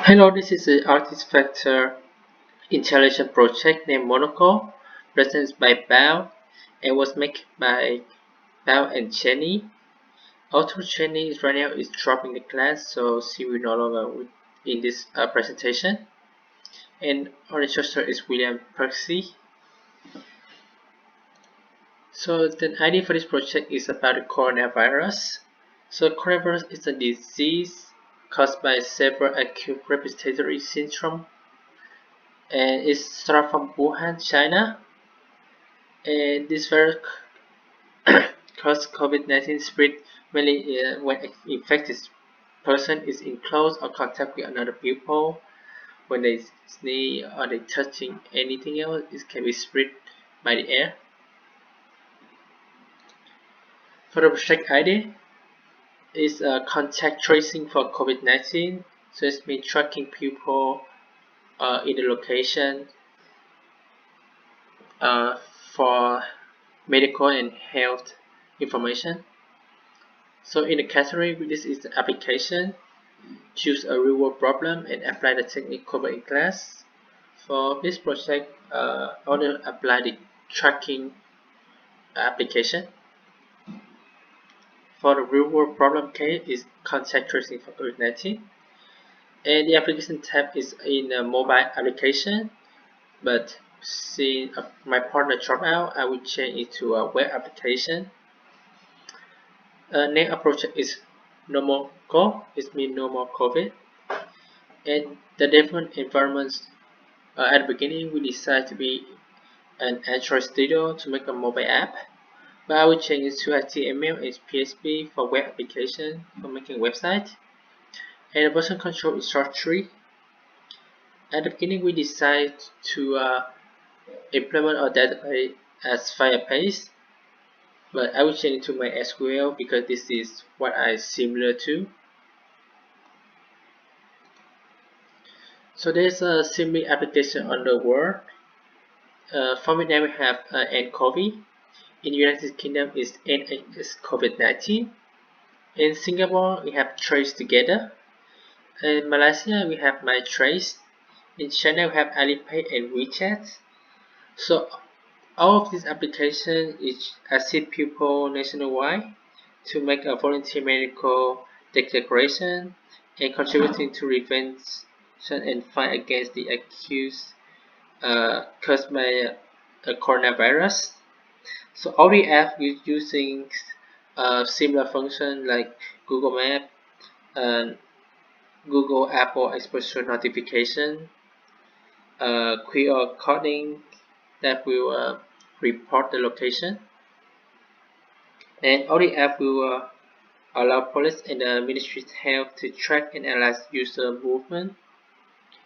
Hello, this is the Artist Factor Intelligent project named Monaco, presented by Bao and was made by Bao and Jenny. Although Jenny is right now is dropping the class, so she will no longer in this presentation. And our instructor is William Percy. So the idea for this project is about the coronavirus. So coronavirus is a disease caused by severe acute respiratory syndrome, and it started from Wuhan, China. And this virus causes COVID-19 spread mainly when an infected person is in close or contact with another people. When they sneeze or they touching anything else, it can be spread by the air. For the project idea is contact tracing for COVID-19. So it's means tracking people in the location uh, for medical and health information. So in the category, this is the application. Choose a real-world problem and apply the technique covered in class. For this project, I want to apply the tracking application. For the real-world problem case is contact tracing for COVID-19. And the application tab is in a mobile application, but since my partner dropped out, I will change it to a web application. Next approach is normal go, it means no more COVID. And the different environments at the beginning we decided to be an Android Studio to make a mobile app, but I will change it to HTML and PHP for web application for making a website. And the version control is short-tree. At the beginning we decided to implement our database as Firebase, but I will change it to MySQL because this is what I similar to. So there's a similar application on the world. For Vietnam we have nCoV. In United Kingdom is NHS COVID-19. In Singapore we have Trace Together. In Malaysia we have MyTrace. In China we have Alipay and WeChat. So all of these applications is assist people nationwide to make a volunteer medical declaration and contributing to prevention and fight against the accused caused by coronavirus. So all the apps is using similar function like Google Map and Google Apple exposure notification, QR coding that will report the location, and all the app will allow police and the Ministry of Health to track and analyze user movement.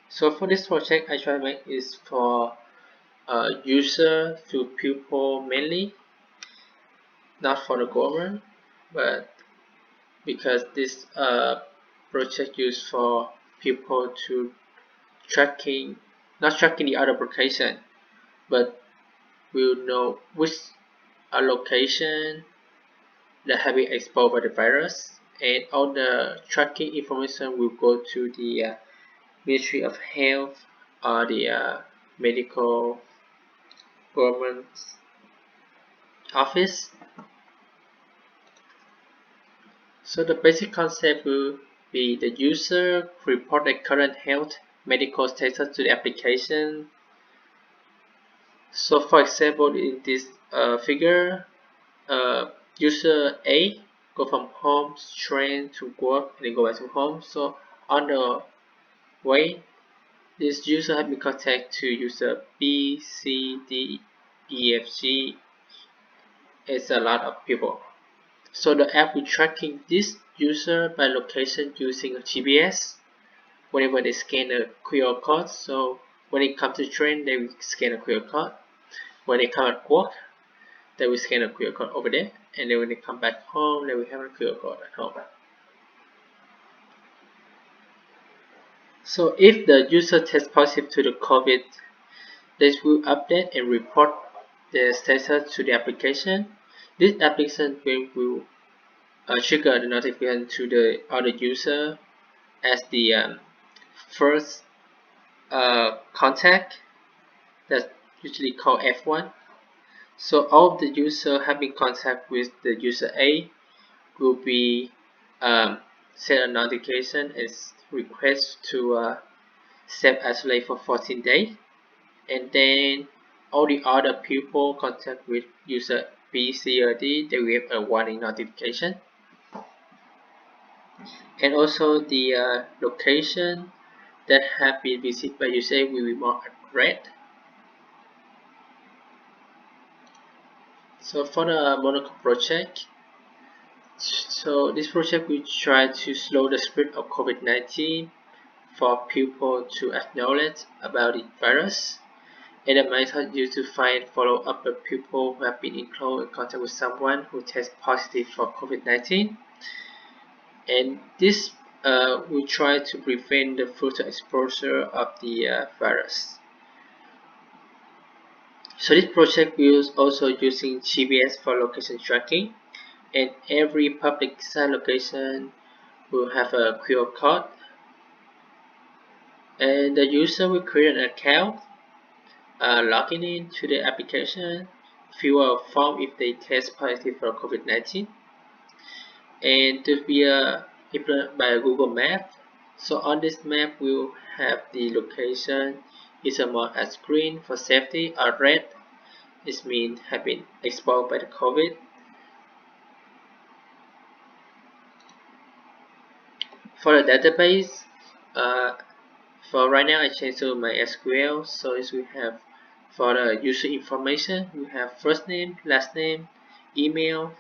So for this project, I try to make is for user to people mainly, not for the government, but because this project used for people to tracking, not tracking the other application, but will know which location that have been exposed by the virus, and all the tracking information will go to the Ministry of Health or the medical government office. So the basic concept will be the user report the current health medical status to the application. So for example, in this figure, user A go from home, train to work, and then go back to home. So on the way, this user has been contacted to user B, C, D, E, F, G. It's a lot of people. So the app will tracking this user by location using a GPS. Whenever they scan a QR code, so when they come to train, they will scan a QR code. When they come at work, they will scan a QR code over there, and then when they come back home, they will have a QR code at home. So if the user tests positive to the COVID, they will update and report the status to the application. This application will trigger the notification to the other user as the first contact, that's usually called F1. So all of the user having contact with the user A will be send a notification as request to self-isolate for 14 days, and then all the other people contact with user B, C, or D, they will have a warning notification. And also the location that have been visited by user will be marked red. So for the Monaco project, so this project will try to slow the spread of COVID-19 for people to acknowledge about the virus, and the method used to find follow up the people who have been in close contact with someone who tests positive for COVID-19, and this will try to prevent the further exposure of the virus. So this project will also using GPS for location tracking, and every public site location will have a QR code, and the user will create an account, logging in to the application, fill out a form if they test positive for COVID-19, and to be implemented by Google Map. So on this map we'll have the location is marked as green for safety, or red is mean have been exposed by the COVID. For the database, for right now I changed to MySQL, so as we have for the user information, we have first name, last name, email,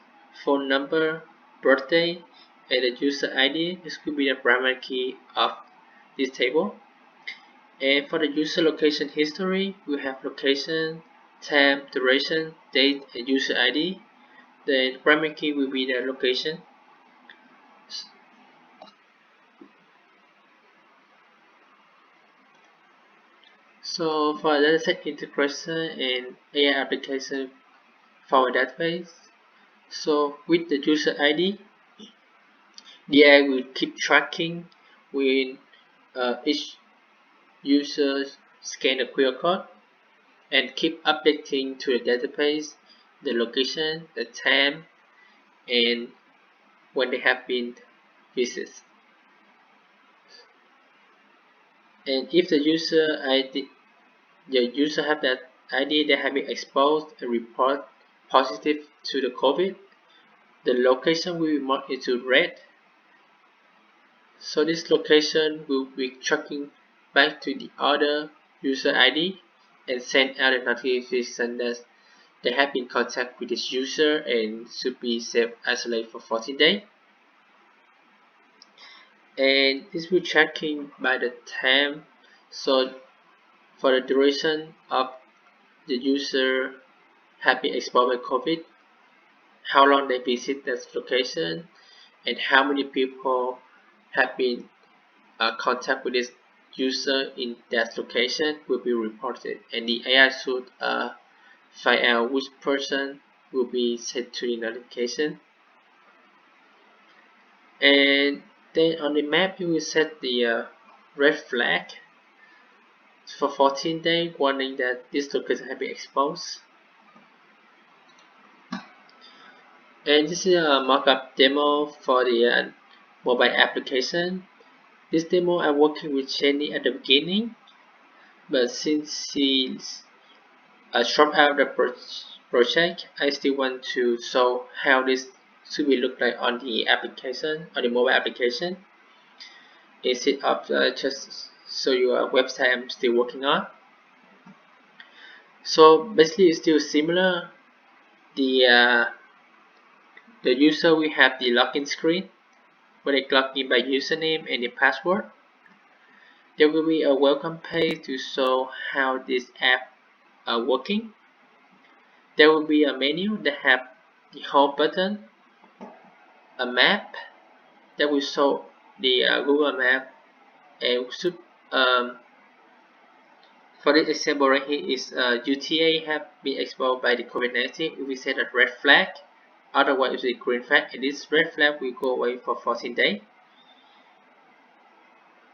phone number, birthday, and the user ID. This could be the primary key of this table. And for the user location history, we have location, time, duration, date, and user ID. The primary key will be the location. So for dataset integration and AI application for a database, so with the user ID, the AI will keep tracking when each user scan the QR code and keep updating to the database the location, the time, and when they have been visited. And if the user have that ID, they have been exposed and report positive to the COVID, the location will be marked into red. So this location will be tracking back to the other user ID and send out a notification that they have been in contact with this user and should be self-isolated for 14 days. And this will tracking by the time, so for the duration of the user have been exposed by COVID, how long they visit that location, and how many people have been contact with this user in that location will be reported, and the AI should find out which person will be sent to the notification. And then on the map you will set the red flag for 14 days, warning that this location has been exposed. And this is a mock-up demo for the mobile application. This demo I'm working with Jenny at the beginning, but since she's dropped out the project, I still want to show how this should be look like on the application, on the mobile application, instead of just show you a website I'm still working on. So basically it's still similar. The user will have the login screen where they log in by username and the password. There will be a welcome page to show how this app are working. There will be a menu that have the home button, a map that will show the Google map, and should for this example right here is UTA have been exposed by the COVID-19. If we set a red flag, otherwise it's a green flag, and this red flag will go away for 14 days.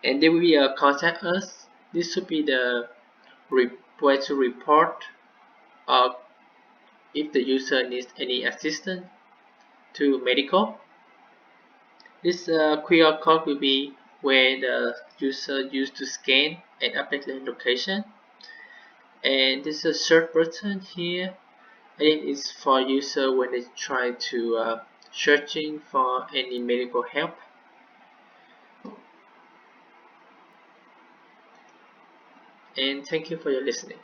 and they will be contact us. This should be the way to report if the user needs any assistance to medical. This QR code will be where the user used to scan and update the location. And this is a search button here, and it is for user when they try to searching for any medical help. And thank you for your listening.